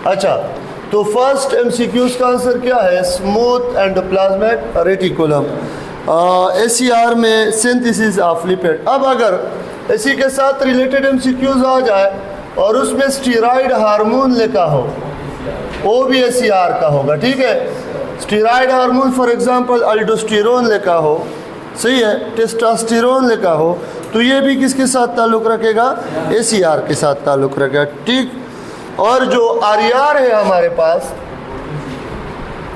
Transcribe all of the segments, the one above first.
अच्छा, तो first MCQs का आंसर क्या है? स्मूथ एंडोप्लाज्मिक रेटिकुलम, ACR में सिंथेसिस ऑफ लिपिड। अब अगर इसी के साथ रिलेटेड MCQs आ जाए और उसमें स्टीरॉयड हार्मोन लिखा हो, वो भी ACR का होगा, ठीक है। स्टीरॉयड हार्मोन फॉर एग्जांपल अल्डोस्टेरोन लिखा हो, सही है, टेस्टोस्टेरोन लिखा हो, तो ये भी किसके साथ ताल्लुक़ रखेगा? ACR के साथ ताल्लुक़ रखेगा, ठीक। और जो RER है हमारे पास,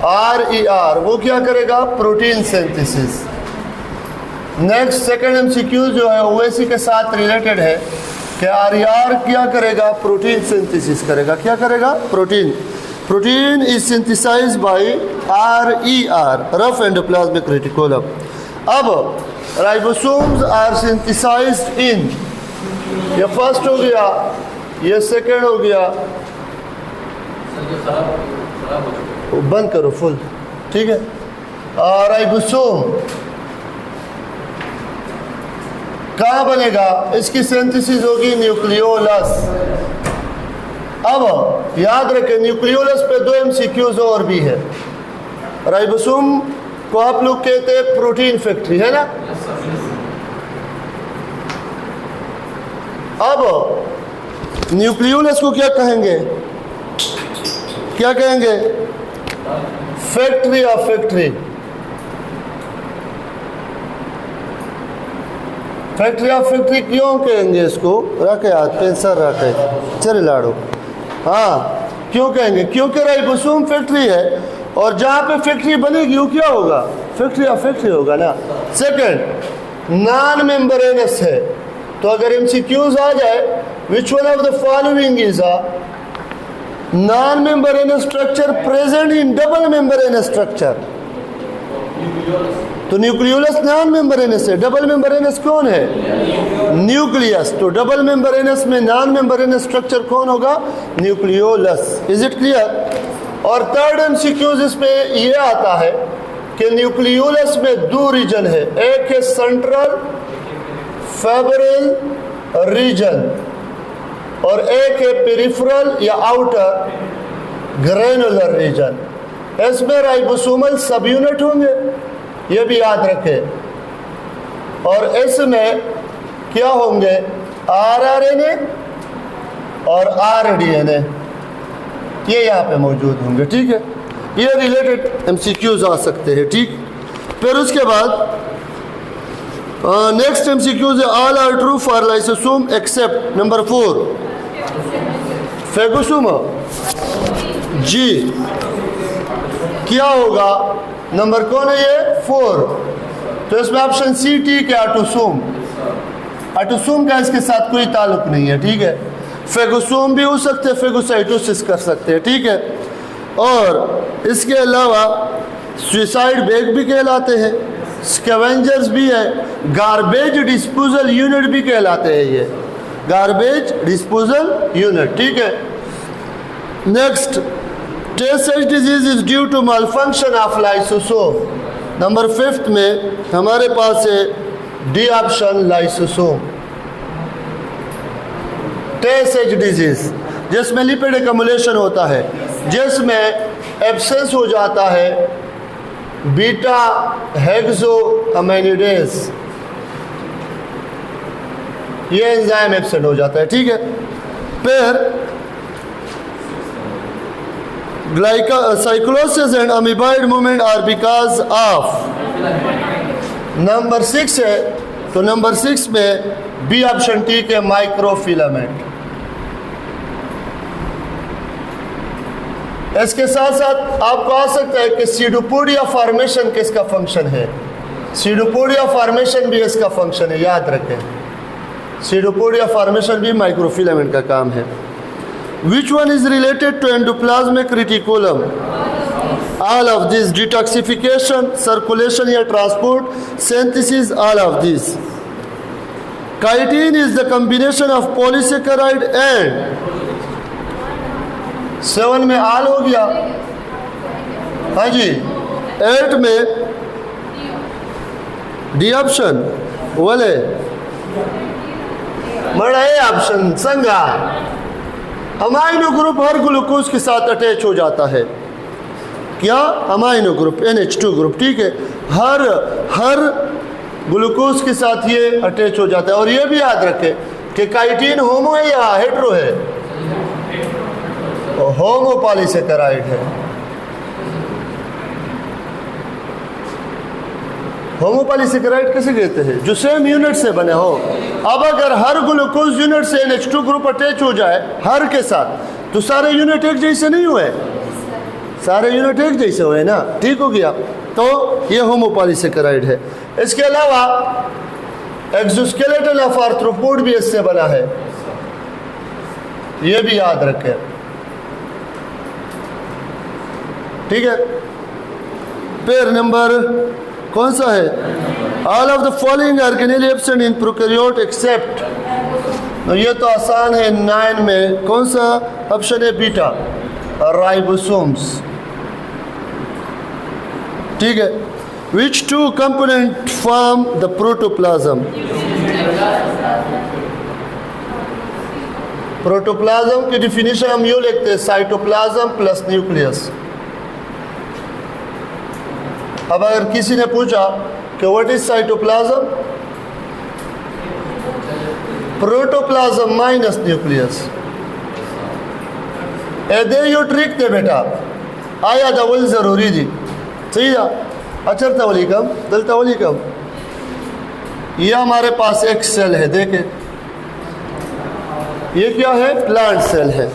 RER, वो क्या करेगा? Protein synthesis. Next second MCQ जो है वो इसी के साथ रिलेटेड है कि RER क्या करेगा? प्रोटीन सिंथेसिस करेगा। क्या करेगा? Protein is synthesized by RER, rough endoplasmic reticulum. अब राइबोसोम्स आर सिंथेसाइज्ड इन, ये फर्स्ट हो गया, ये सेकंड हो गया, बंद करो फुल, ठीक है। राइबोसोम कहाँ बनेगा? इसकी सिंथेसिस होगी न्यूक्लियोलस। अब याद रखें न्यूक्लियोलस पे 2 MCQs और भी है। राइबोसोम को आप लोग कहते हैं प्रोटीन फैक्ट्री, है ना। अब न्यूक्लियोलस को क्या कहेंगे? क्या कहेंगे? Factory of factory. Factory of factory क्यों कहेंगे इसको? रखे हाथ पेंसर रखे, चले लाड़ो। हाँ, क्यों कहेंगे? क्योंकि राइबोसोम फैक्ट्री है और जहाँ पे फैक्ट्री बनेगी वो क्या होगा? फैक्ट्री ऑफ फैक्ट्री होगा ना। सेकंड, नॉन मेम्ब्रेनस है, तो अगर MCQs आ जाए, विच one of the following is a non membranous structure present in double membranous structure? तो न्यूक्लियोलस नॉन मेम्ब्रेनस है, डबल मेम्ब्रेनस कौन है? न्यूक्लियस। तो डबल मेम्ब्रेनस में नॉन मेम्ब्रेनस स्ट्रक्चर कौन होगा? न्यूक्लियोलस। Is it clear? और थर्ड MCQs इसमें ये आता है कि न्यूक्लियोलस में 2 रीजन है, एक है सेंट्रल फेबरल रीजन और एक है पेरिफेरल या आउटर ग्रेनुलर रीजन। इसमें राइबोसोमल सब यूनिट होंगे, ये भी याद रखें। और इसमें क्या होंगे? RRNA और RDNA, ये यहाँ पे मौजूद होंगे, ठीक है। ये रिलेटेड MCQs आ सकते हैं, ठीक। फिर उसके बाद नेक्स्ट MCQs है all are true for lysosome except number 4 phagosome. जी क्या होगा? नंबर कौन है ये? 4। तो इसमें ऑप्शन C ठीक है, ऑटोसोम। ऑटोसोम का इसके साथ कोई ताल्लुक नहीं है, ठीक है। फेगोसोम भी हो सकते हैं, फेगोसाइटोसिस कर सकते हैं, ठीक है। और इसके अलावा सुसाइड बैग भी कहलाते हैं, स्कैवेंजर्स भी है, गार्बेज डिस्पोजल यूनिट भी कहलाते हैं, ये गार्बेज डिस्पोजल यूनिट, ठीक है। Next, Tay Sachs disease is due to malfunction of lysosome. Number 5 में हमारे पास है D option, lysosome. Tay Sachs disease जिसमें लिपिड एक्युमुलेशन होता है, जिसमें एब्सेंस हो जाता है बीटा हेक्सो अमाइनिडेज, ये एंजाइम एब्सेंट हो जाता है, ठीक है। फिर cyclosis and amoeboid movement are because of. Number 6 है, तो नंबर 6 में बी ऑप्शन ठीक है, माइक्रोफिलामेंट। इसके साथ साथ आपको आ सकता है कि सीडोपोडिया फॉर्मेशन किसका फंक्शन है? सीडोपोडिया फॉर्मेशन भी इसका फंक्शन है, याद रखें। सीडोपोडिया फॉर्मेशन भी माइक्रोफिलामेंट का काम है। Which one is related to endoplasmic reticulum? All of these. Detoxification, circulation या transport, synthesis, all of these. Chitin is the combination of polysaccharide and 7 में आल हो गया, हाँ जी। 8 में डी ऑप्शन बोले, बड़ा है ऑप्शन संगा, अमाइनो ग्रुप हर ग्लूकोज के साथ अटैच हो जाता है। क्या? अमाइनो ग्रुप NH2 ग्रुप, ठीक है। हर ग्लूकोज के साथ ये अटैच हो जाता है। और ये भी याद रखें कि काइटिन होमो है या हेट्रो है? होमो पॉलीसेकेराइड है। होमो पॉलीसेकेराइड कैसे कहते हैं? जो सेम यूनिट से बने हो। अब अगर हर ग्लूकोज यूनिट से NH2 ग्रुप अटैच हो जाए हर के साथ, तो सारे यूनिट एक जैसे नहीं हुए? सारे यूनिट एक जैसे हुए ना, ठीक हो गया। तो ये होमो पॉलीसेकेराइड है। इसके अलावा एक्सोस्केलेटन ऑफ आर्थ्रोपोड भी इससे बना है, ये भी याद रखें, ठीक है। पेयर नंबर कौन सा है? All of the following organelle absent in prokaryote except, ये तो आसान है। 9 में कौन सा ऑप्शन है? बीटा, राइबोसोम्स, ठीक है। Which two component form the protoplasm? Protoplasm की डिफिनीशन हम यूँ लिखते हैं, साइटोप्लाज्म प्लस न्यूक्लियस। अब अगर किसी ने पूछा कि what is cytoplasm? Protoplasm minus nucleus. A they you trick थे बेटा, आया दवल ज़रूरी जी, सही है। अचर तवलीकम दल तवलीकम, ये हमारे पास एक सेल है, देखें ये क्या है? प्लांट सेल है।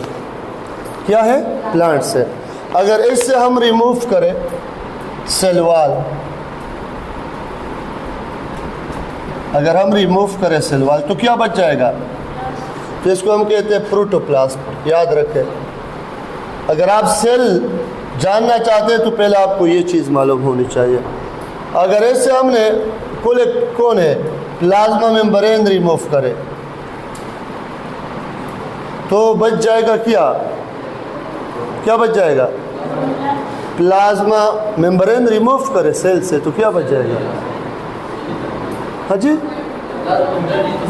क्या है? Plant cell. अगर इससे हम रिमूव करें सेल वॉल, अगर हम रिमूव करें सेल वॉल तो क्या बच जाएगा? तो इसको हम कहते हैं प्रोटोप्लाज्म, याद रखें। अगर आप सेल जानना चाहते हैं तो पहले आपको ये चीज़ मालूम होनी चाहिए। अगर इससे हमने कौन है प्लाज्मा मेम्ब्रेन रिमूव करे तो बच जाएगा क्या? क्या बच जाएगा? प्लाज्मा मेम्ब्रेन रिमूव करे सेल से तो क्या बच जाएगा? हाँ जी,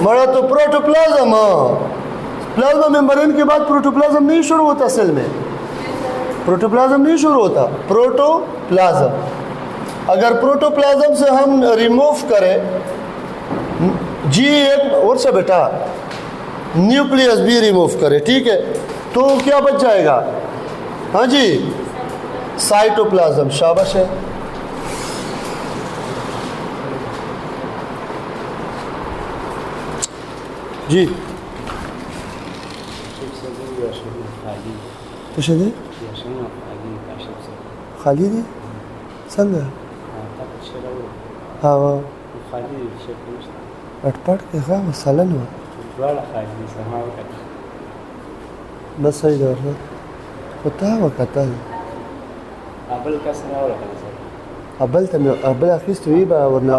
बड़ा तो प्रोटोप्लाज्म। प्लाज्मा मेम्ब्रेन के बाद प्रोटोप्लाज्म नहीं शुरू होता सेल में, प्रोटोप्लाज्म नहीं शुरू होता, प्रोटोप्लाज्म। अगर प्रोटोप्लाज्म से हम रिमूव करें जी एक और से बेटा न्यूक्लियस भी रिमूव करें, ठीक है, तो क्या बच जाएगा? हाँ जी, साइटोप्लाज्म। शाबाश है। जी कशा दे खाली दे संग हाँ अटपट के खा मसालन हुआ बस सही दौर होता है वक़्तल अबल तम अबल अखिस्त हुई बा वरना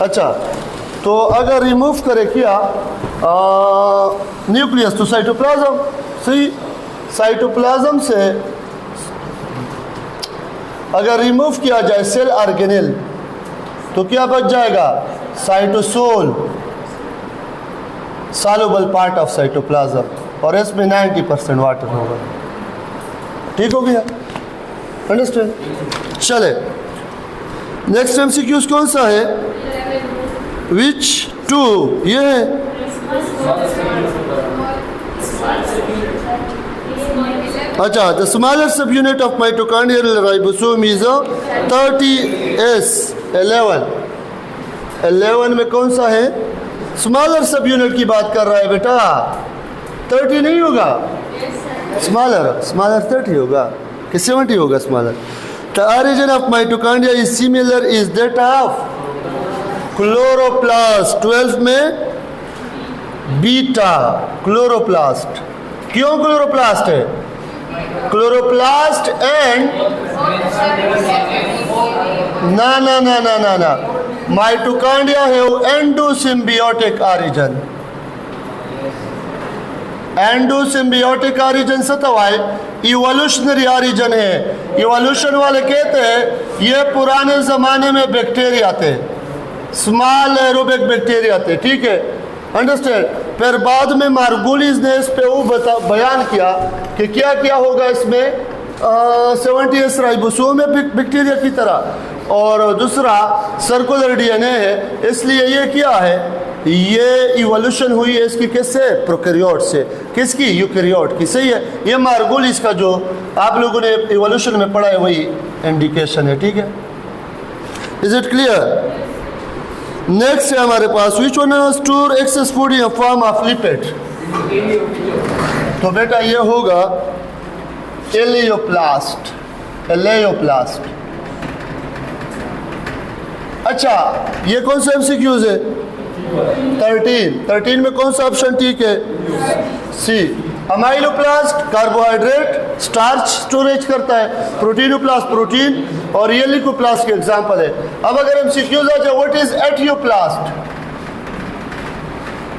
अच्छा तो अगर रिमूव करे क्या न्यूक्लियस तो साइटोप्लाज्म, सही, साइटोप्लाज्म से अगर रिमूव किया जाए सेल ऑर्गेनेल तो क्या बच जाएगा? Cytosol, soluble part of cytoplasm, और इसमें 90% वाटर होगा। ठीक हो गया, अंडरस्टैंड? चले नेक्स्ट एमसीक्यूज कौन सा है? विच टू, ये है अच्छा द स्मॉलर सब unit of mitochondrial ribosome is 30s11 में कौन सा है? स्मॉलर सब यूनिट की बात कर रहा है बेटा, 30 नहीं होगा, स्मॉलर 30 होगा कि 70 होगा smaller. The origin of mitochondria is similar is that of chloroplast. 12 में बीटा क्लोरोप्लास्ट. क्यों क्लोरोप्लास्ट है? क्लोरोप्लास्ट एंड ना mitochondria have endosymbiotic origin. Endosymbiotic origin से तो आए, इवोल्यूशनरी ऑरिजिन है। इवोल्यूशन वाले कहते हैं ये पुराने ज़माने में बैक्टीरिया थे, स्मॉल एरोबिक बैक्टीरिया थे, ठीक है, अंडरस्टैंड। फिर बाद में मार्गुलिस ने इस पे वो बयान किया कि क्या क्या होगा इसमें 70s राइबोसोम है बैक्टीरिया की तरह, और दूसरा सर्कुलर डीएनए है, इसलिए ये क्या है, ये इवोल्यूशन हुई है इसकी किससे, प्रोकैरियोट से, किसकी, यूकैरियोट की, सही है। ये मार्गुलिस का जो आप लोगों ने इवोल्यूशन में पढ़ा है वही इंडिकेशन है, ठीक है। Is it clear? नेक्स्ट है हमारे पास which one store excess food in form of lipid. तो बेटा ये होगा एलियोप्लास्ट, एलियोप्लास्ट। अच्छा ये कौन सा एमसीक्यूज है? 13 में कौन सा ऑप्शन ठीक है? सी। अमाइलोप्लास्ट कार्बोहाइड्रेट स्टार्च स्टोरेज करता है, प्रोटीनोप्लास्ट प्रोटीन, और ये लिकोप्लास्ट के एग्जांपल है। अब अगर एमसीक्यूज आ जाए व्हाट इज एथियोप्लास्ट,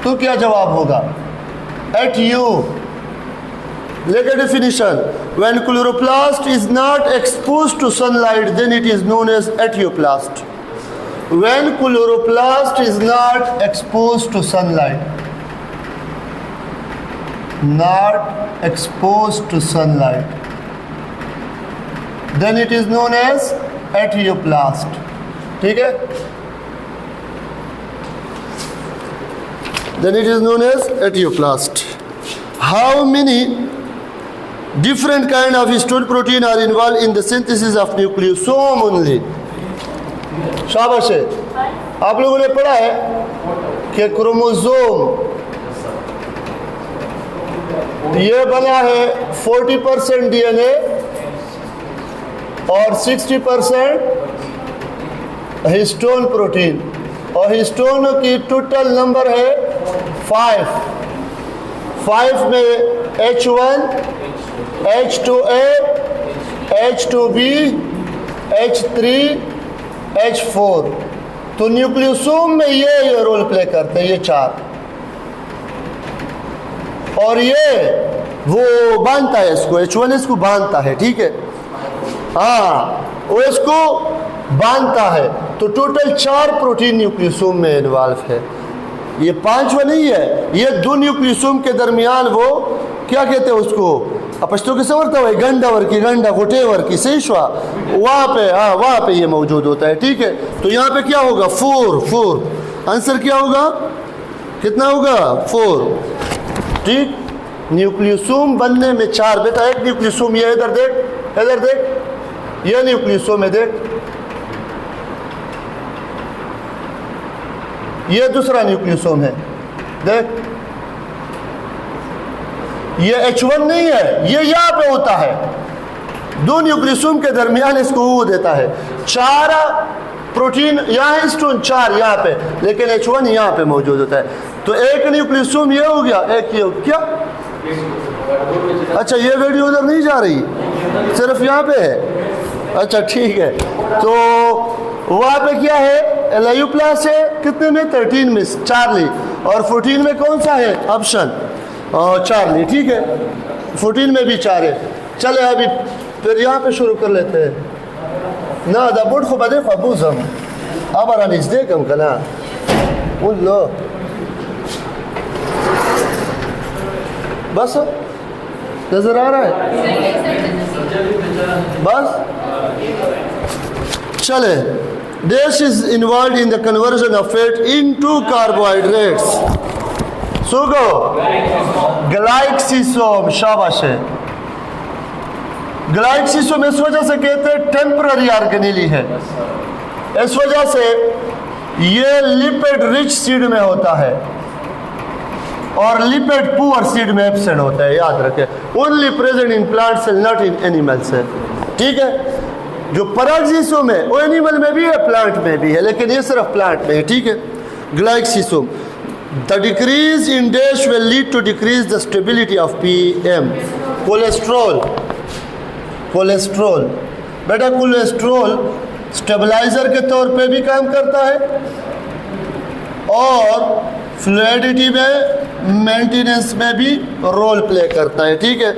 तो क्या जवाब होगा? एथियो। लेकर definition, when chloroplast is not exposed to sunlight then it is known as etioplast. When chloroplast is not exposed to sunlight, not exposed to sunlight, then it is known as एथियोप्लास्ट, ठीक है। Then it is known as एथियोप्लास्ट। How many different kind of stored protein are involved in the synthesis of nucleosome only? शाबाश है। आप लोगों ने पढ़ा है कि क्रोमोसोम ये बना है 40% डीएनए और 60% हिस्टोन प्रोटीन, और हिस्टोन की टोटल नंबर है 5 में H1, H2A, H2B, H3, H4। तो न्यूक्लियोसोम में ये रोल प्ले करते हैं, ये 4, और ये वो बांधता है इसको, H1 इसको बांधता है, ठीक है, हाँ वो इसको बांधता है। तो टोटल 4 प्रोटीन न्यूक्लियोसोम में इन्वॉल्व है, ये 5वां नहीं है, ये 2 न्यूक्लियोसोम के दरमियान वो क्या कहते हैं उसको, अपस्टो के समझता हुआ गंडावर की, गंडा घोटेवर की, सही श्वा, वहाँ पे, हाँ वहाँ पे ये मौजूद होता है, ठीक है। तो यहाँ पे क्या होगा? 4। आंसर क्या होगा? कितना होगा? 4, ठीक। न्यूक्लियोसोम बनने में 4, बेटा एक न्यूक्लियोसोम, ये इधर देख, इधर देख, ये न्यूक्लियोसोम है, देख ये दूसरा न्यूक्लियोसोम है, देख ये H1 नहीं है, ये यहाँ पे होता है, 2 न्यूक्लियोसोम के दरमियान इसको वो देता है। 4 प्रोटीन यहाँ है, स्टोन 4 यहाँ पे, लेकिन H1 यहाँ पे मौजूद होता है। तो एक न्यूक्लियोसोम ये हो गया, एक ये क्या, अच्छा ये वीडियो उधर नहीं जा रही, सिर्फ यहाँ पे है, अच्छा ठीक है। तो वहाँ पे क्या है? एलियोप्लास्ट है, कितने में? 13 में चार्ली, और 14 में कौन सा है ऑप्शन? चार्ली, ठीक है। 14 में भी 4 है। चले अभी फिर यहाँ पे शुरू कर लेते हैं ना। दा बुट को बदे फबूजम अब आरानिस दे कम कना उन लो बस नजर आ रहा है, बस चले। This is involved in the conversion of fat into carbohydrates. सुगो ग्लाइक्सिसोम, शाबाश है। ग्लाइक्सिसोम इस वजह से कहते हैं टेम्पररी ऑर्गेनेली है, इस वजह से ये लिपिड रिच सीड में होता है और लिपिड पुअर सीड में एब्सेंट होता है, याद रखें। Only present in plant cell, not in animals है, ठीक है। जो परागजीसोम है वो एनिमल में भी है, प्लांट में भी है, लेकिन ये सिर्फ प्लांट में है, ठीक है। Glyoxysome, the decrease in dash will lead to decrease the stability of PM। Cholesterol, cholesterol बेटा, कोलेस्ट्रॉल स्टेबलाइजर के तौर पे भी काम करता है और फ्लूइडिटी में, मेंटेनेंस में भी रोल प्ले करता है, ठीक है।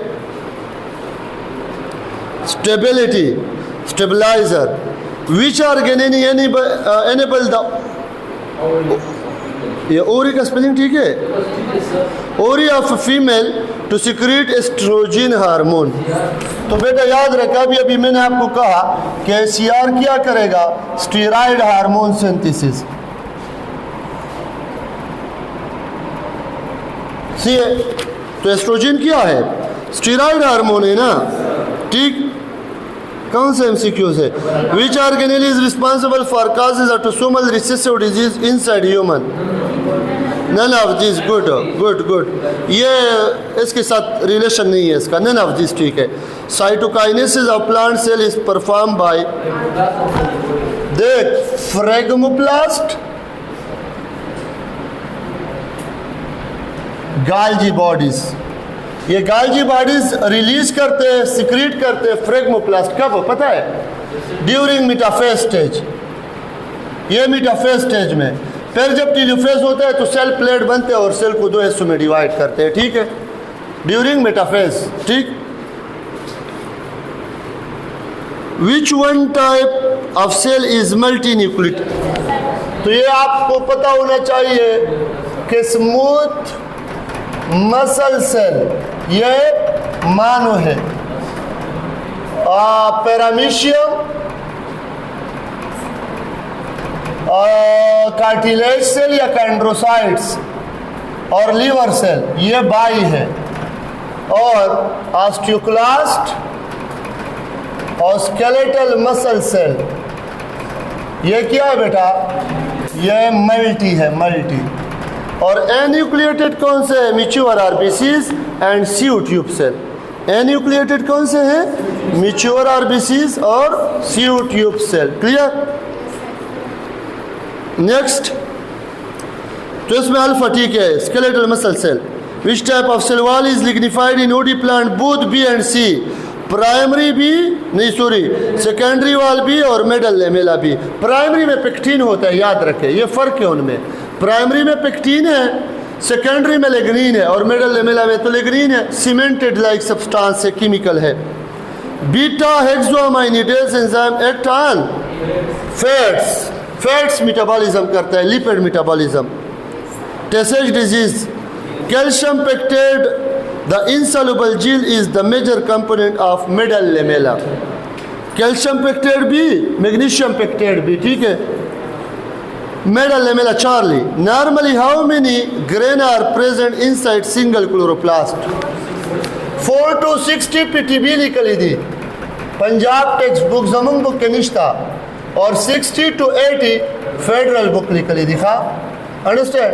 Stability, stabilizer, which organ enable the, ये ओरी का स्पेलिंग ठीक है, ovary of female to secrete estrogen hormone. तो बेटा याद रखा, अभी मैंने आपको कहा कि एचसीआर क्या करेगा, स्टेरॉइड हार्मोन सिंथेसिस। सी तो एस्ट्रोजन क्या है, स्टेरॉइड हार्मोन है ना, ठीक। कौन से एमसीक्यू से, which organelle is responsible for causes autosomal recessive disease inside human, none of this. Good good good, ये इसके साथ रिलेशन नहीं है इसका, नन ऑफ दिस, ठीक है। Cytokinesis of plant cell is perform by, देख, फ्रेगमोप्लास्ट, गाल्जी बॉडीज, ये गाल्जी बॉडीज रिलीज करते हैं, सिक्रीट करते हैं फ्रेगमोप्लास्ट। कब पता है, ड्यूरिंग मेटाफेज स्टेज, ये मेटाफेज स्टेज में। फिर जब टेलोफेज होता है तो सेल प्लेट बनते हैं और सेल को दो हिस्सों में डिवाइड करते हैं, ठीक है, ड्यूरिंग मेटाफेज, ठीक। Which one type of cell is multi nucleate, तो ये आपको पता होना चाहिए कि स्मूथ मसल सेल ये मानो है, पैरामीशियम, कार्टिलेज सेल या कैंड्रोसाइट्स, और लीवर सेल ये बाई है, और ऑस्टियोक्लास्ट और स्केलेटल मसल सेल ये क्या है बेटा, ये मल्टी है, मल्टी। और एन्यूक्लिएटेड कौन से है, mature RBCs and sieve tube cell. Enucleated कौन से हैं, मैच्योर आरबीसीज और sieve tube cell, clear. Next, तो इसमें अल्फा, ठीक है, skeletal muscle cell. Which type of cell wall is lignified in old plant, both B and C, primary B नहीं sorry secondary wall भी और मिडल लेमेला भी। Primary में pectin होता है, याद रखें, ये फ़र्क है उनमें, प्राइमरी में पेक्टिन है, सेकेंडरी में लेग्निन है, और मिडल लेमेला में तो लेग्निन है, सीमेंटेड लाइक सब्सटेंस है, केमिकल है। Beta hexosaminidase enzyme act on fats, fats metabolism करता है, lipid metabolism. Tay Sachs disease, calcium pectate the insoluble gel is the major component of middle lamella। Calcium pectate भी, magnesium pectate भी, ठीक है। Middle lamella Charlie, normally how many grain are present inside single chloroplast, 4 to 60 PTB निकली थी Punjab text book जमंग book के निश्ता, और 60 to 80 फेडरल बुक निकली थी, खा अंडरस्टैंड।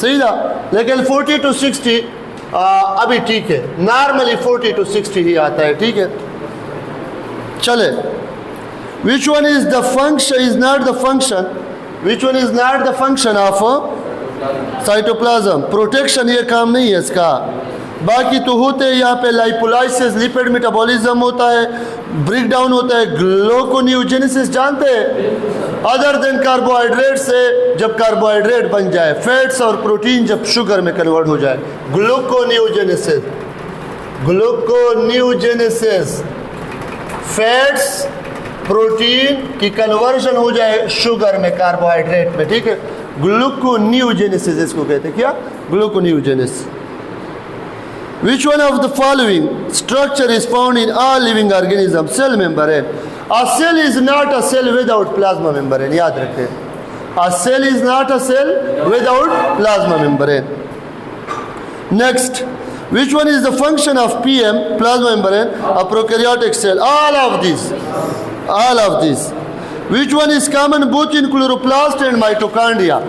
सही था। लेकिन 40 to 60 अभी ठीक है, नॉर्मली 40 to 60 ही आता है, ठीक है। चले, विच one is the function, is not the function, which one is not the function of cytoplasm, protection ये काम नहीं है इसका। बाकी तो होते हैं यहाँ पे लाइपोलाइसिस, लिपिड मेटाबॉलिज्म होता है, ब्रेक डाउन होता है, ग्लूकोनियोजेनेसिस जानते हैं, अदर देन कार्बोहाइड्रेट से जब कार्बोहाइड्रेट बन जाए, फैट्स और प्रोटीन जब शुगर में कन्वर्ट हो जाए, ग्लूकोनियोजेनेसिस, ग्लूकोनियोजेनेसिस, फैट्स प्रोटीन की कन्वर्जन हो जाए शुगर में, कार्बोहाइड्रेट में, ठीक है, ग्लूकोनियोजेनेसिस इसको कहते हैं, क्या, gluconeogenesis. Which one of the following structure is found in all living organisms? Cell membrane. A cell is not a cell without plasma membrane. याद रखें, a cell is not a cell without plasma membrane. Next, which one is the function of PM, plasma membrane, a prokaryotic cell? All of these. All of these. Which one is common both in chloroplast and mitochondria?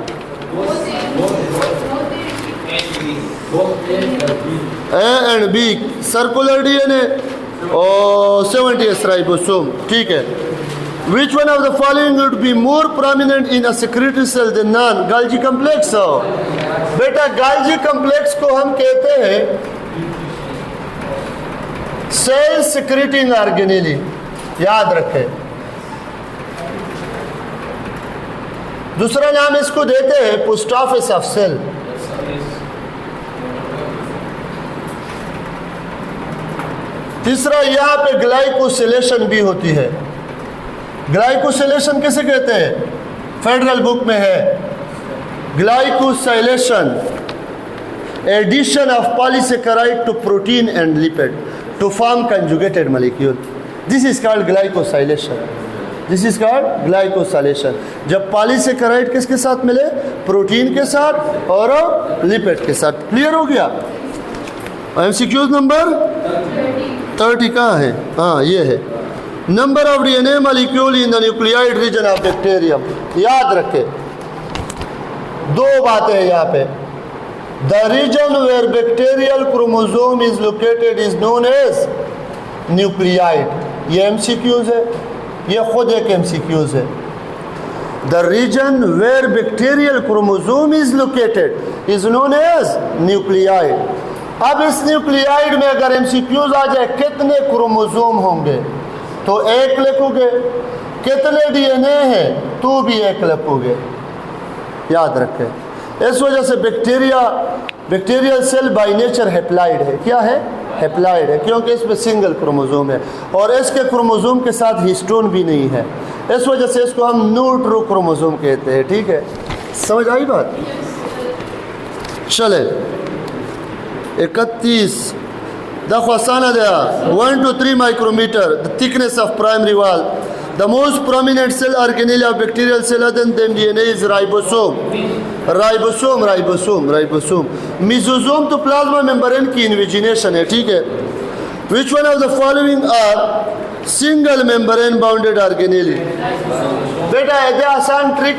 A and B, circular DNA और 70s ribosome, ठीक है। Which one of the following would be more prominent in a secretory cell than none? Golgi complex हो बेटा, Golgi complex को हम कहते हैं cell secreting organelle, याद रखें। दूसरा नाम इसको देते हैं पोस्ट ऑफिस ऑफ सेल। तीसरा, यहाँ पे ग्लाइकोसिलेशन भी होती है। ग्लाइकोसिलेशन किसे कहते हैं? फेडरल बुक में है, glycosylation addition of polysaccharide to protein and lipid to form conjugated molecule, this is called glycosylation. This is called glycosylation. जब पॉलीसेकेराइड किसके साथ मिले? प्रोटीन के साथ और लिपिड के साथ। क्लियर हो गया? एमसीक्यूज नंबर 30 कहाँ है? हाँ, ये है। Number of DNA molecule in the nucleoid region of bacterium. याद रखें, दो बातें हैं यहाँ पे। The region where bacterial chromosome is located is known as nucleoid. ये एमसीक्यूज है, ये खुद एक एमसीक्यूज है। The region where bacterial chromosome is located is known as nucleoid. अब इस न्यूक्लियाइड में अगर एमसीक्यूज आ जाए कितने क्रोमोसोम होंगे तो एक लिखोगे, कितने डीएनए हैं तो भी एक लिखोगे। याद रखें, इस वजह से bacterial cell by nature haploid है। क्या है? हैप्लॉइड है, क्योंकि इसमें सिंगल क्रोमोसोम है और इसके क्रोमोसोम के साथ हिस्टोन भी नहीं है। इस वजह से इसको हम न्यूट्रो क्रोमोसोम कहते हैं। ठीक है, समझ आई बात? चले 31 देखो आसान है। 1 to 3 micrometer the thickness of primary wall. The most prominent cell organelle of bacterial cell other than DNA is ribosome. Ribosome. Mesosome तो प्लाज्मा मेम्ब्रेन की इन्वेजिनेशन है। ठीक है। Which one of the following are single membrane bounded organelle? बेटा ये आसान trick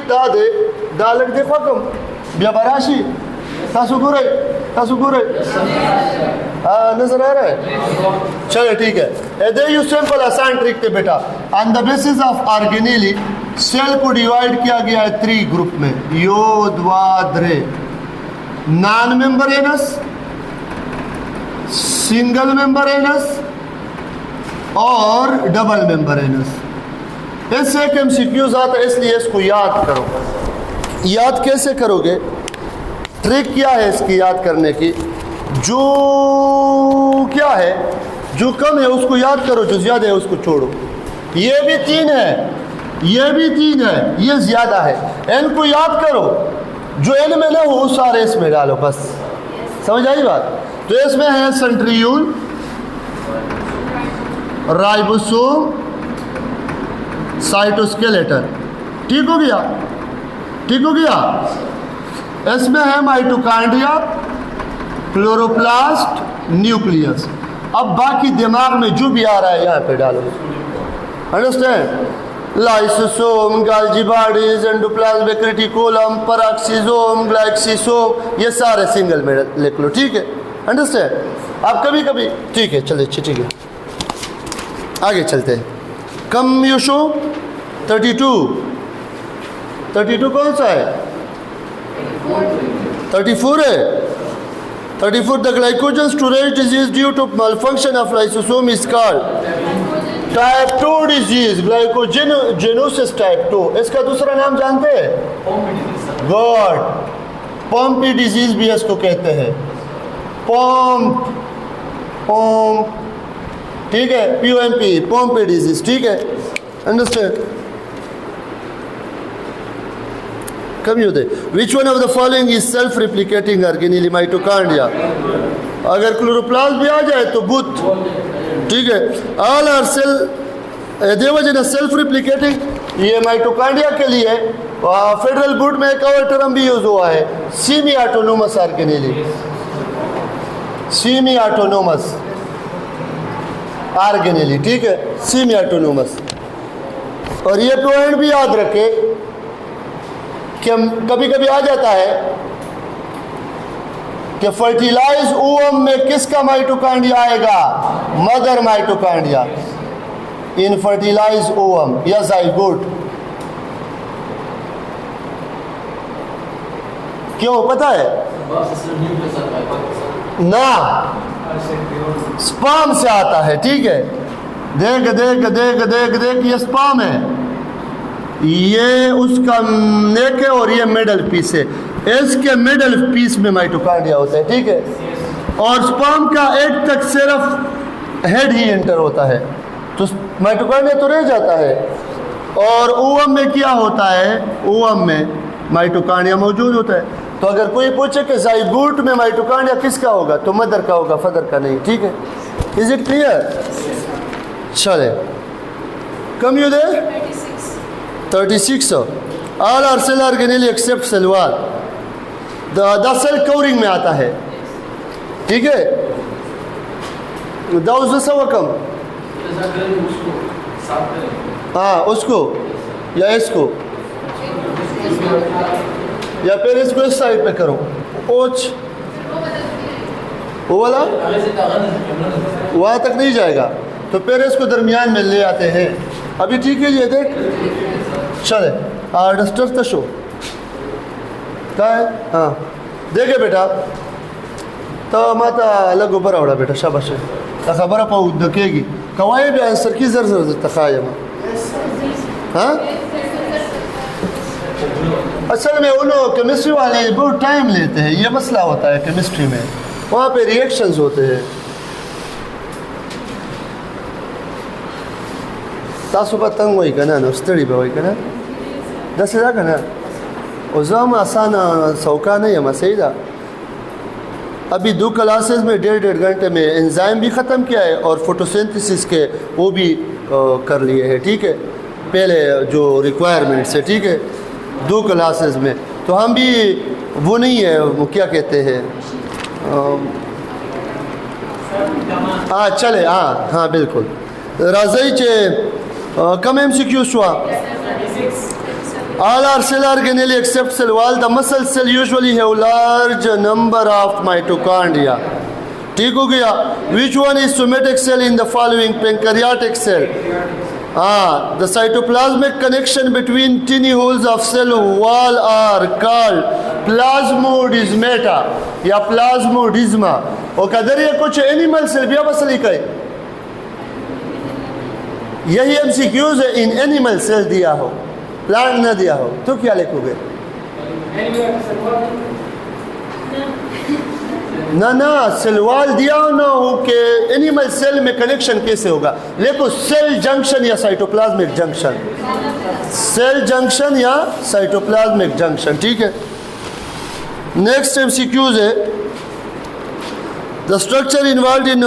दालक दे फकम ब्याबराशी तासुगुरे नजर आ रहा है? चलो ठीक है। दे यू सिंपल आसान ट्रिक थे बेटा। On the basis of organelle cell को डिवाइड किया गया है 3 ग्रुप में, योद्वाद्रे, नॉन मेम्ब्रेनस, सिंगल मेम्ब्रेनस और डबल मेम्ब्रेनस। इससे एक एमसीक्यूज आता है, इसलिए इसको याद करो। याद कैसे करोगे? ट्रिक क्या है इसकी याद करने की? जो क्या है, जो कम है उसको याद करो, जो ज्यादा है उसको छोड़ो। ये भी 3 है, ये भी 3 है, ये ज्यादा है। इनको याद करो, जो इन में ना हो सारे इसमें डालो, बस। समझ आई बात? तो इसमें है सेंट्रियोल, राइबोसोम, साइटोस्केलेटन। ठीक हो गया? ठीक हो गया? इसमें है माइटोकॉन्ड्रिया, क्लोरोप्लास्ट, न्यूक्लियस। अब बाकी दिमाग में जो भी आ रहा है यहाँ पे डालो। Understand? Lysosome, Golgi bodies, endoplasm, reticulum, peroxisome, glyoxysome, ये सारे सिंगल में लिख लो। ठीक है? अंडरस्टैंड? आप कभी कभी ठीक है, चलिए ठीक है, आगे चलते हैं। कम यूशो 32 कौन सा है? 34 है। 34 the glycogen storage disease due to malfunction of lysosome is called type 2 disease, glycogenosis type 2। इसका दूसरा नाम जानते हैं? गॉड, पॉम्पी डिजीज भी इसको कहते हैं। पॉम्प, ठीक है, POMP, पॉम्पी डिजीज। ठीक है? अंडरस्टैंड? कभी होते। Which one of the following is self replicating organelle? Mitochondria. अगर क्लोरोप्लास्ट भी आ जाए तो बुत। ठीक है? ऑल आर सेल देवजन सेल्फ रिप्लिकेटिंग। ये माइटोकॉन्ड्रिया के लिए फेडरल बोर्ड में एक और टर्म भी यूज हुआ है, semi autonomous organelle. Semi autonomous organelle. ठीक है? Semi autonomous. और ये पॉइंट भी याद रखे कि कभी कभी आ जाता है कि फर्टिलाइज ओवम में किसका माइटोकॉन्ड्रिया आएगा? Mother mitochondria in fertilize ovum या जाइगोट। क्यों पता है? ना स्पर्म से आता है, ठीक है। देख देख देख देख देख, ये स्पर्म है, ये उसका नेक है और ये मिडल पीस है। इसके मिडल पीस में माइटोकॉन्ड्रिया होता है, ठीक है। और स्पर्म का एग तक सिर्फ हेड ही एंटर होता है, तो माइटोकॉन्ड्रिया तो रह जाता है। और ओवम में क्या होता है, ओवम में माइटोकॉन्ड्रिया मौजूद होता है। तो अगर कोई पूछे कि ज़ाइगोट में माइटोकॉन्ड्रिया किसका होगा, तो मदर का होगा, फादर का नहीं, ठीक है। Is it clear? चले, come you the 36। All are cell organelle except cell wall, the cell covering में आता है, ठीक है। दाउस कम, हाँ उसको या इसको या फिर इसको इस साइड पे करो, ओच वो वाला वहाँ तक नहीं जाएगा, तो फिर इसको दरमियान में ले आते हैं। अभी ठीक है, ये देख चले डस्टर तशो क्या है, हाँ देखे बेटा, तो माता अलग ऊपर आवड़ा बेटा, शाबाश खबर पाऊ दकेगी कवाए भी आंसर की जर जर तखाया। हाँ असल में उन केमिस्ट्री वाले बहुत टाइम लेते हैं, ये मसला होता है केमिस्ट्री में, वहाँ पे रिएक्शंस होते हैं। तासुबा तंग वही करना ना, स्टडी पे वही करना 10,000 करना उजाम आसान सौका नहीं है मसईदा। अभी 2 क्लासेस में 1.5 घंटे में एंजाइम भी ख़त्म किया है और फोटोसिंथेसिस के वो भी कर लिए हैं, ठीक है, पहले जो रिक्वायरमेंट्स है, ठीक है, 2 क्लासेस में। तो हम भी वो नहीं है, वो क्या कहते हैं, हाँ चले, हाँ हाँ बिल्कुल राजई चे कम MCQ हुआ। All are cell organelle except cell wall. The muscle cell usually have large number of mitochondria. ठीक हो गया। Which one is somatic cell in the following? Pancreatic cell. The cytoplasmic connection between tiny holes of cell wall are called plasmodesmata या plasmodesma. और कदर ये कुछ animal cell भी बसली कहे, यही MCQs है, इन एनिमल सेल दिया हो, प्लांट न दिया हो, तो क्या लिखोगे? ना ना सेलवाल दिया हो ना हो कि एनिमल सेल में कनेक्शन कैसे होगा, देखो सेल जंक्शन या साइटोप्लाज्मिक जंक्शन, सेल जंक्शन या साइटोप्लाज्मिक जंक्शन, ठीक है। नेक्स्ट MCQs है, the structure involve in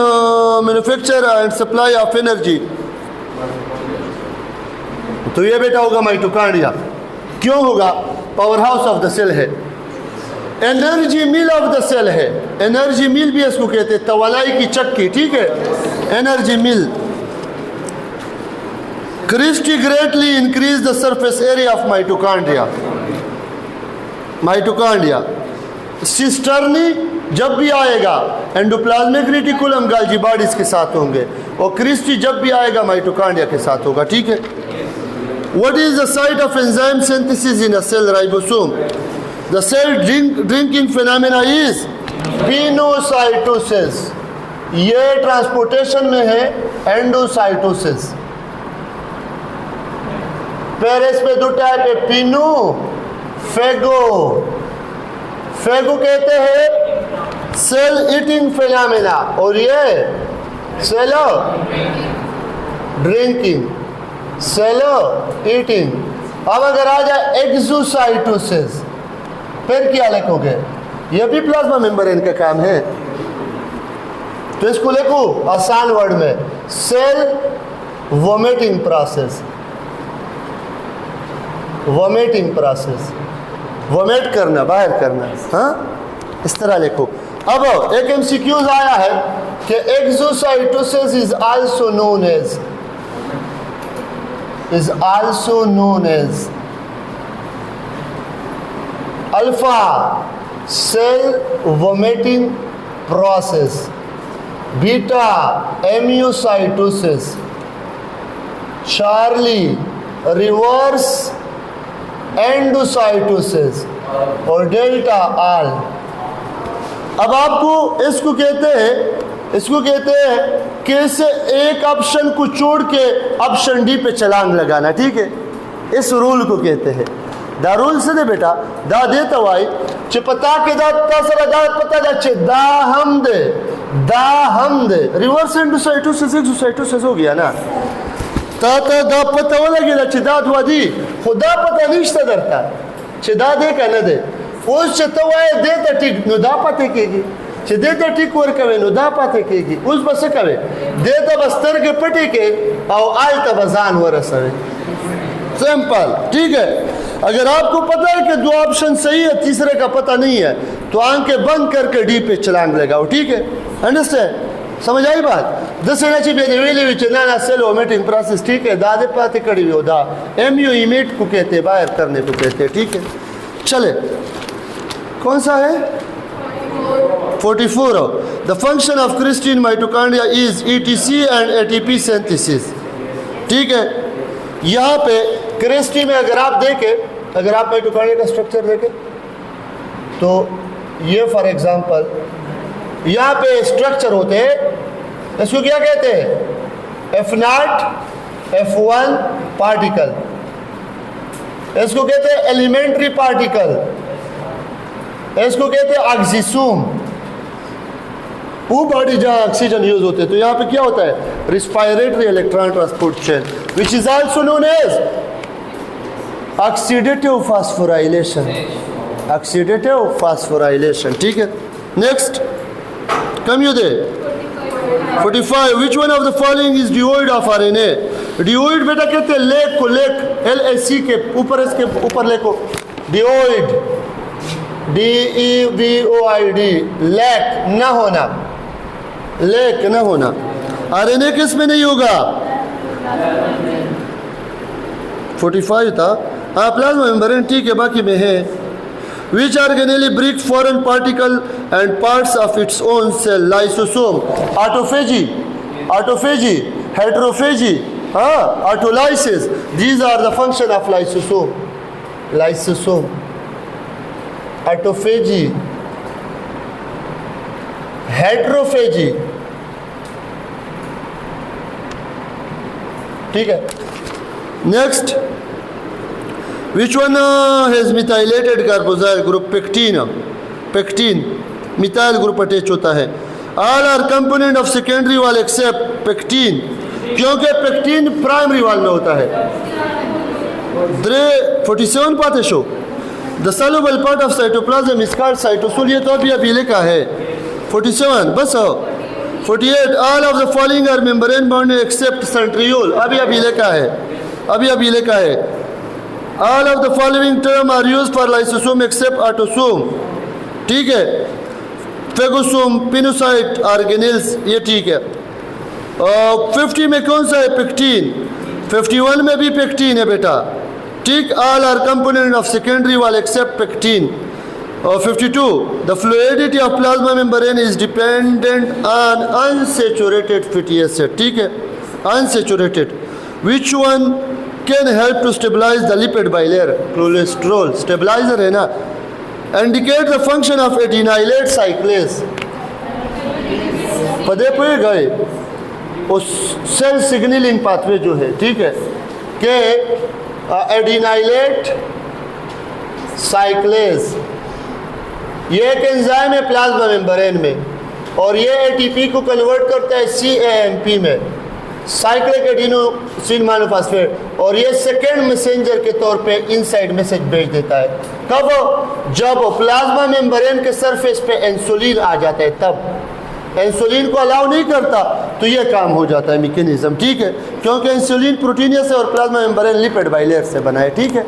manufacture and supply of energy. तो ये बेटा होगा माइटोकॉन्ड्रिया, क्यों होगा? Power house of the cell है, energy mill of the cell है, एनर्जी मिल भी इसको कहते हैं, तवालाई की चक्की, ठीक है, energy mill. Cristae greatly increase the surface area of mitochondria, mitochondria. Cisternae जब भी आएगा एंडोप्लाज्मिक रेटिकुलम गाल्जी बॉडीज के साथ होंगे, और क्रिस्टी जब भी आएगा माइटोकॉन्ड्रिया के साथ होगा, ठीक है। What is the site of enzyme synthesis in a cell? Ribosome. The cell drinking phenomena is pinocytosis. ये ट्रांसपोर्टेशन में है एंडोसाइटोसिस। फिर इस पे 2 टाइप है, पिनो फेगो। फेगो कहते हैं सेल ईटिंग फिनोमेना, और ये सेल ड्रिंकिंग, सेलो ईटिंग। अब अगर आ जाए एक्सोसाइटोसिस, फिर क्या लिखोगे? ये भी प्लाज्मा मेम्ब्रेन का काम है, तो इसको लिखो आसान वर्ड में, cell vomiting process, vomiting process, vomit करना, बाहर करना, हाँ इस तरह लिखो। अब एक MCQs आया है कि exocytosis is also known as alpha cell vomiting process, beta amyloidosis, Charlie reverse endocytosis और डेल्टा आल। अब आपको इसको कहते हैं इसको कहते हैं कि से एक ऑप्शन को छोड़ के ऑप्शन डी पे छलांग लगाना, ठीक है, इस रूल को कहते हैं। दा रूल से दे बेटा दा दे तवाई चे पता के दा तसरा दा पता दा चे दा हम दे रिवर्स इनटू साइटू से हो गया ना। ता दा पता वाला गेला चे दा दुआ दी खुदा पता निश्ता दरता चे दा दे का न दे उस चे तवाई दे ता ठीक नो दा पते केगी चे दे ता ठीक वर कवे नो दा पते केगी उस बस कवे दे ता बस्तर के पटे के और आल ता बजान वरसवे, सिंपल, ठीक है। अगर आपको पता है कि दो ऑप्शन सही है तीसरे का पता नहीं है तो आंखें बंद करके डी पे छलांग लगाओ, ठीक है, अंडरस्टैंड, समझ आई बात। दसण्याची बेदवेली विचनाना सेल ओमेटिंग प्रोसेस, ठीक है, दादे पाते कड़ी हो दा एमयू इमिट को कहते हैं, बाहर करने को कहते हैं, ठीक है। चले कौन सा है 44। The function of crystal mitochondria is etc and ATP synthesis, ठीक है। यहाँ पे क्रिस्टल में अगर आप देखें, अगर आप माइटोकॉन्ड्रिया का स्ट्रक्चर देखें तो ये फॉर एग्जांपल यहाँ पे स्ट्रक्चर होते हैं, इसको क्या कहते हैं F0 F1 पार्टिकल, इसको कहते हैं एलिमेंट्री पार्टिकल, इसको कहते हैं ऑक्सीसोम, वो बॉडी जहाँ ऑक्सीजन यूज होते हैं। तो यहाँ पे क्या होता है respiratory electron transport chain which is also known as oxidative phosphorylation, oxidative phosphorylation, ठीक है। Next come you the 45 which one of the following is devoid of RNA. Devoid बेटा कहते हैं लेक को, लेक LAC के ऊपर, इसके ऊपर लेको डिवोइड DEVOID, लैक न होना, लेक न होना। आरएनए किस में नहीं होगा 45 था, हाँ प्लाज्मा मेम्ब्रेन, ठीक है, बाकी में है। Which organelle brings foreign particle and parts of its own cell? Lysosome, autophagy, heterophagy, autolysis. These are the function of lysosome. Lysosome, autophagy, heterophagy, ठीक है। Next. Which one has methylated carboxyl group? Pectin, methyl group attach होता है। All are component of secondary wall except pectin, क्योंकि pectin primary wall में होता है। 47 पाते show The soluble part of cytoplasm is called cytosol, ये तो अभी लिखा है 47, बस हो 48 all of the following are membrane bound except centriole, अभी लिखा है All of the following terms are used for lysosome except autosome, ठीक है। फेगोसोम, पिनोसाइट, ऑर्गेनेल्स, ये ठीक है। 50 में कौन सा है पेक्टिन, 51 में भी पेक्टिन है बेटा, ठीक। All are component of secondary wall except pectin. 52 the fluidity of plasma membrane is dependent on unsaturated fatty acid, ठीक है, unsaturated. Which one can help to stabilize the lipid bilayer, cholesterol stabilizer है ना। Indicate the function of adenylate cyclase, पदे पे गए उस cell signalling pathway जो है, ठीक है, कि एडिनाइलेट साइक्लेज ये एक एंजाइम है प्लाज्मा मेम्ब्रेन में और ये ATP को कन्वर्ट करता है CAMP में, साइक्लिक एडिनोसिन मोनोफॉस्फेट, और ये सेकेंड मैसेंजर के तौर पे इनसाइड मैसेज भेज देता है। कब? जब प्लाज्मा मेम्ब्रेन के सरफेस पे इंसुलिन आ जाता है, तब इंसुलिन को अलाउ नहीं करता तो ये काम हो जाता है मैकेनिज्म, ठीक है, क्योंकि इंसुलिन प्रोटीनिया से और प्लाज्मा मेम्ब्रेन लिपिड बाइलेयर से बना है, ठीक है,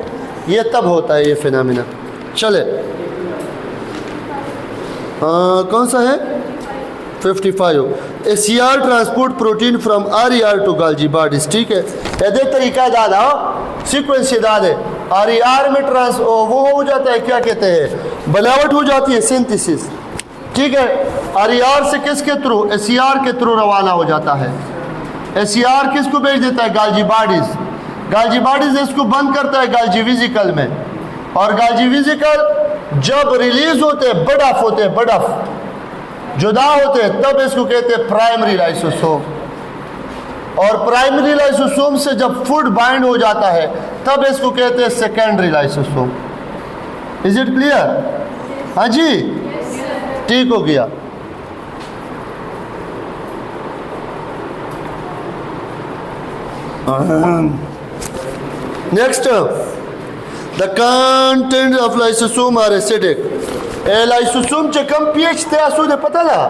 ये तब होता है ये फिनोमेना। चले कौन सा है 55 ACR transport protein from RER to Golgi bodies, ठीक है। यदि तरीका दादा सीक्वेंस दाद है RER में वो हो जाता है, क्या कहते हैं, बनावट हो जाती है, सिंथेसिस, ठीक है। RER से किसके थ्रू, ACR के थ्रू रवाना हो जाता है। ACR किसको भेज देता है, गाल्जी बॉडीज, गाल्जी बॉडीज इसको बंद करता है गाल्जी वेसिकल में, और गाल्जी वेसिकल जब रिलीज होते हैं बड ऑफ होते हैं, बड ऑफ जुदा होते हैं तब इसको कहते हैं प्राइमरी लाइसोसोम। और प्राइमरी लाइसोसोम से जब फूड बाइंड हो जाता है तब इसको कहते हैं secondary lysosome. Is it clear? हाँ जी, ठीक हो गया। Next, the content of lysosome are acidic. Lysosome चे कम पीएच थे आसूदे पता ला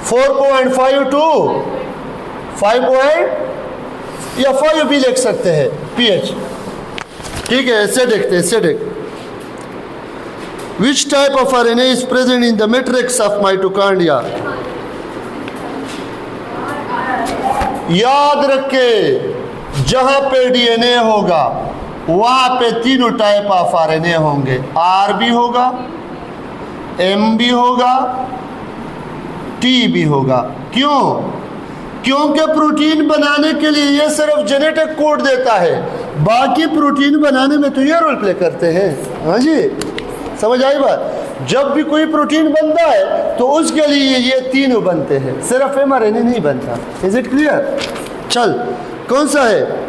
4.5 टू 5 या 5 भी लिख सकते हैं पीएच, ठीक है। एसिडिक थे, acidic. Which type of RNA is present in the matrix of mitochondria? याद रखे जहां पे डीएनए होगा वहां पे तीनों टाइप ऑफ आरएनए होंगे। आर भी होगा, एम भी होगा, टी भी होगा। क्यों? क्योंकि प्रोटीन बनाने के लिए ये सिर्फ जेनेटिक कोड देता है, बाकी प्रोटीन बनाने में तो ये रोल प्ले करते हैं। हाँ जी, समझ आई बात? जब भी कोई प्रोटीन बनता है तो उसके लिए ये तीनों बनते हैं, सिर्फ एमआरएनए नहीं बनता। Is it clear? चल, कौन सा है?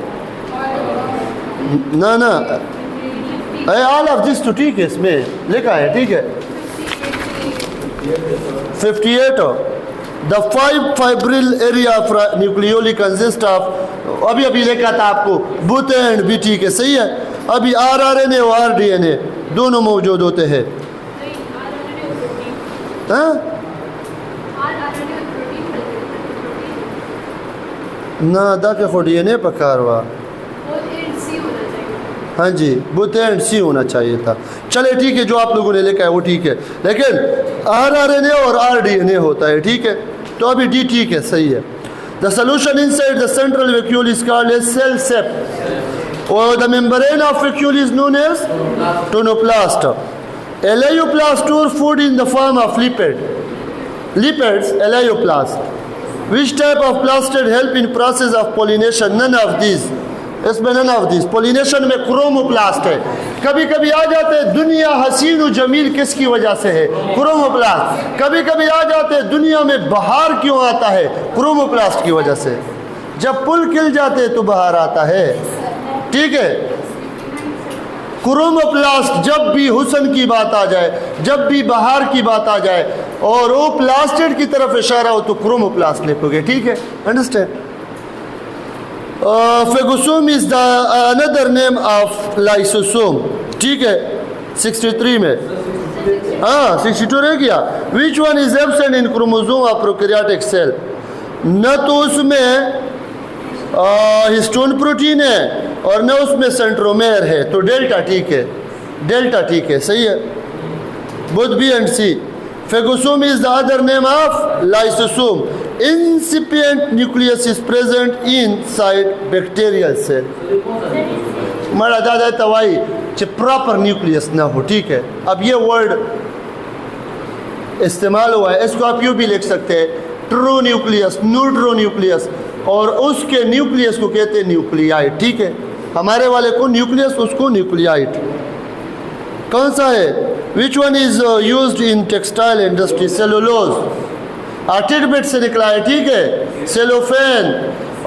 ना ना, ऑल ऑफ दिस तो ठीक है, इसमें लिखा है, ठीक है। 58 the 5 fibril area of nucleoli consist of, अभी लिखा था आपको बुथ एंड भी, ठीक है, सही है। अभी आरआरएनए और आरडीएनए दोनों मौजूद होते हैं। हाँ ना, दा के डीएनए पकार हुआ। हाँ जी, बुथ एंड सी होना चाहिए था। चले ठीक है, जो आप लोगों ने लिखा है वो ठीक है, लेकिन आरआरएनए और आरडीएनए होता है, ठीक है। तो अभी डी ठीक है, सही है। The solution inside the central vacuole is called as cell sap और the membrane of vacuole is known as tonoplast. Elaioplast store food in the form of lipids, elaioplast. Which type of plastid help in process of pollination? None of these. इसमें none of these. Pollination में chromoplast है। कभी कभी आ जाते हैं दुनिया हसीन व जमील किसकी वजह से है? क्रोमोप्लास्ट। कभी कभी आ जाते हैं दुनिया में बहार क्यों आता है? क्रोमोप्लास्ट की वजह से। जब पुल खिल जाते हैं तो बहार आता है, ठीक है। क्रोमोप्लास्ट, जब भी हुस्न की बात आ जाए, जब भी बहार की बात आ जाए और वो प्लास्टिड की तरफ इशारा हो तो क्रोमोप्लास्ट लिखोगे, ठीक है। Understand? Phagosome is the another name of lysosome, ठीक है। 63 में, हाँ 62 रह गया। Which one is absent in chromosome of prokaryotic cell? न तो उसमें हिस्टोन प्रोटीन है और न उसमें सेंट्रोमेयर है, तो डेल्टा ठीक है, डेल्टा ठीक है, सही है। Both B and C. Phagosome is the other name of lysosome. Incipient nucleus is present inside bacterial cell. मरा दादा तवाई प्रॉपर न्यूक्लियस ना हो, ठीक है। अब ये वर्ड इस्तेमाल हुआ है, इसको आप यूँ भी लिख सकते हैं, ट्रू न्यूक्लियस, न्यूट्रो न्यूक्लियस, और उसके न्यूक्लियस को कहते हैं न्यूक्लियाइड, ठीक है। हमारे वाले को न्यूक्लियस, उसको न्यूक्लियाइड। कौन सा है? Which one is used in textile industry? Cellulose. आर्टिडबिट से निकला है, ठीक है। सेलोफेन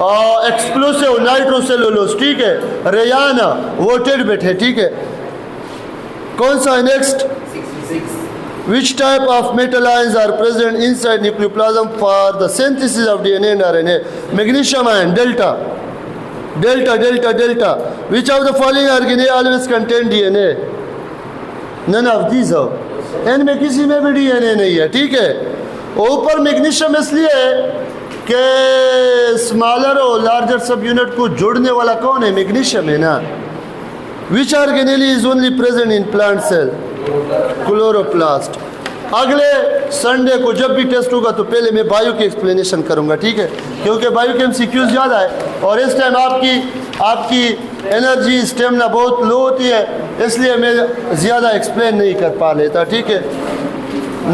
और एक्सप्लोसिव नाइट्रोसेलुलोज, ठीक है। रेयाना वो टिडबिट है, ठीक है। कौन सा है next? Which type of metal ions are present inside nucleoplasm for the synthesis of DNA and RNA? Magnesium ion, delta. Delta, delta, delta. Which of the following RNA always contain DNA? None of these are. इनमें किसी में भी DNA नहीं है, ठीक है। ऊपर magnesium इसलिए है कि स्मॉलर और लार्जर सब यूनिट को जोड़ने वाला कौन है? मैग्नीशियम है ना। Which organelle is only present in plant cell? Chloroplast. अगले संडे को जब भी टेस्ट होगा तो पहले मैं बायो की एक्सप्लेनेशन करूंगा, ठीक है, क्योंकि बायो के MCQs ज़्यादा है और इस टाइम आपकी एनर्जी स्टेमिना बहुत लो होती है, इसलिए मैं ज़्यादा एक्सप्लेन नहीं कर पा लेता, ठीक है।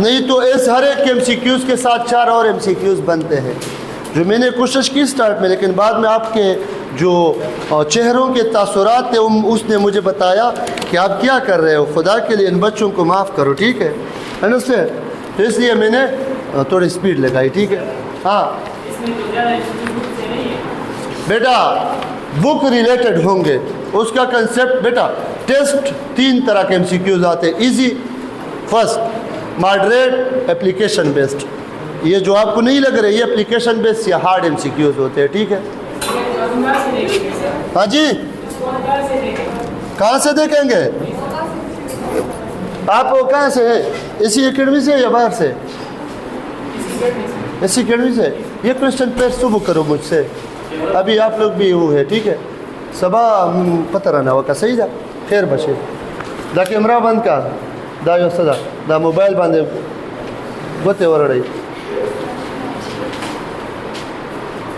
नहीं तो इस हर एक के MCQs के साथ 4 और MCQs बनते हैं, जो मैंने कोशिश की स्टार्ट में, लेकिन बाद में आपके जो चेहरों के तासुरात थे उसने मुझे बताया कि आप क्या कर रहे हो, खुदा के लिए इन बच्चों को माफ़ करो, ठीक है अंडरस्टैंड। तो इसलिए मैंने थोड़ी स्पीड लगाई, ठीक है। हाँ बेटा बुक रिलेटेड होंगे, उसका कंसेप्ट बेटा टेस्ट 3 तरह के MCQs आते हैं, easy, first moderate, application based. ये जो आपको नहीं लग रहे ये एप्लीकेशन बेस्ड या हार्ड MCQs होते हैं, ठीक है। हाँ जी, कहाँ से देखेंगे आप, वो कहाँ से है, इसी एकेडमी से या बाहर से? इसी एकेडमी से। ये क्वेश्चन पेपर सुबह करो मुझसे, अभी आप लोग भी वो है, ठीक है। सबा पता रहना वका सही जा खैर बचे दा कैमरा बंद का दा यो सदा दा मोबाइल बांधे गोते वरड़ई